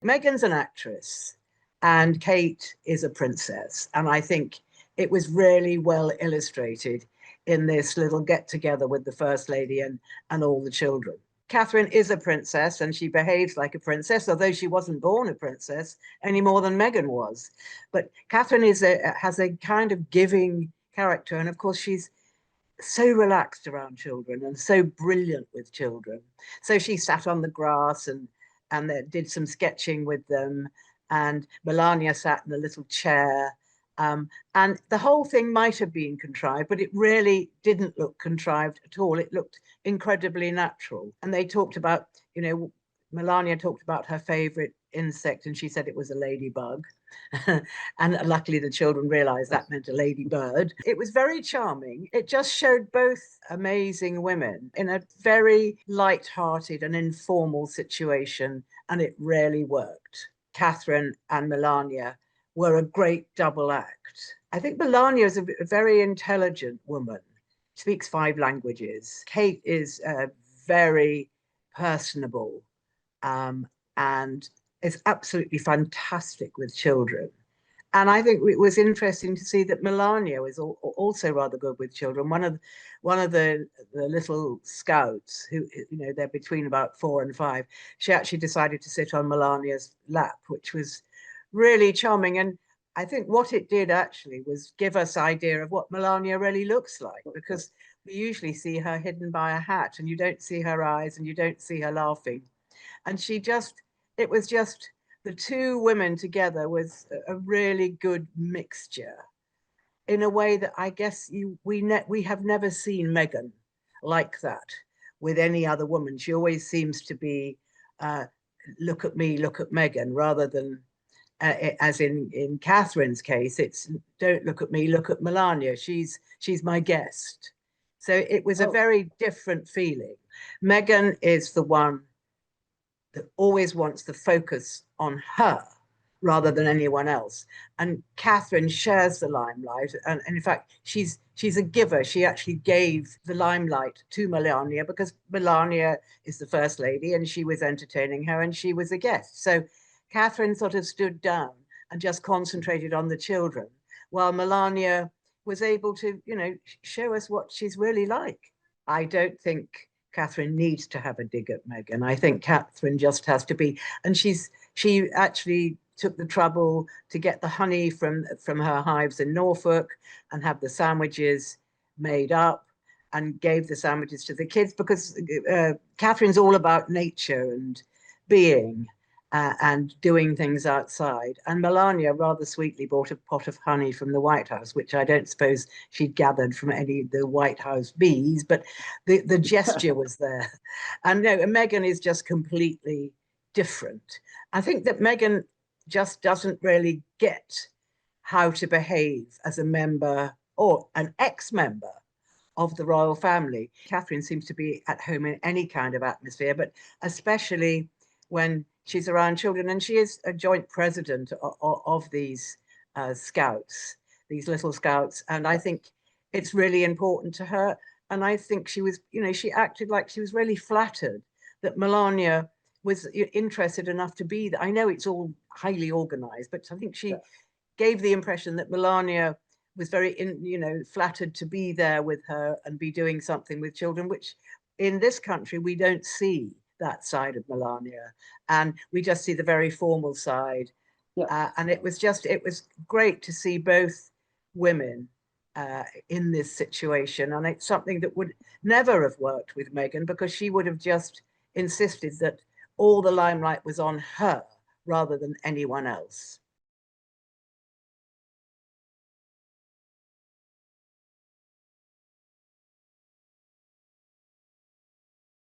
Meghan's an actress and Kate is a princess. And I think it was really well illustrated in this little get together with the First Lady and all the children. Catherine is a princess and she behaves like a princess, although she wasn't born a princess any more than Meghan was. But Catherine has a kind of giving character. And of course, she's so relaxed around children and so brilliant with children. So she sat on the grass and did some sketching with them. And Melania sat in a little chair. And the whole thing might have been contrived, but it really didn't look contrived at all. It looked incredibly natural. And they talked about, Melania talked about her favorite insect and she said it was a ladybug. And luckily the children realized that meant a ladybird. It was very charming. It just showed both amazing women in a very light-hearted and informal situation, and it really worked. Catherine and Melania were a great double act. I think Melania is a very intelligent woman, speaks 5 languages. Kate is very personable and is absolutely fantastic with children. And I think it was interesting to see that Melania was also rather good with children. One of the little scouts, who, they're between about 4 and 5, she actually decided to sit on Melania's lap, which was really charming. And I think what it did actually was give us idea of what Melania really looks like, because we usually see her hidden by a hat and you don't see her eyes and you don't see her laughing. And it was just the 2 women together was a really good mixture in a way that I guess we have never seen Meghan like that with any other woman. She always seems to be look at me, look at Meghan, rather than as in Catherine's case, it's don't look at me, look at Melania. She's my guest. So it was a very different feeling. Meghan is the one that always wants the focus on her rather than anyone else. And Catherine shares the limelight. And in fact, she's a giver. She actually gave the limelight to Melania because Melania is the First Lady and she was entertaining her and she was a guest. So Catherine sort of stood down and just concentrated on the children, while Melania was able to, show us what she's really like. I don't think Catherine needs to have a dig at Meghan. I think Catherine just has to be, and she actually took the trouble to get the honey from her hives in Norfolk and have the sandwiches made up and gave the sandwiches to the kids, because Catherine's all about nature and being and doing things outside. And Melania rather sweetly bought a pot of honey from the White House, which I don't suppose she'd gathered from any of the White House bees, but the gesture was there. And no, Meghan is just completely different. I think that Meghan just doesn't really get how to behave as a member or an ex-member of the royal family. Catherine seems to be at home in any kind of atmosphere, but especially when she's around children, and she is a joint president of these scouts, these little scouts. And I think it's really important to her. And I think she was, she acted like she was really flattered that Melania was interested enough to be there. I know it's all highly organized, but I think she gave the impression that Melania was very, flattered to be there with her and be doing something with children, which in this country, we don't see that side of Melania. And we just see the very formal side. Yeah. And it was great to see both women in this situation. And it's something that would never have worked with Meghan, because she would have just insisted that all the limelight was on her rather than anyone else.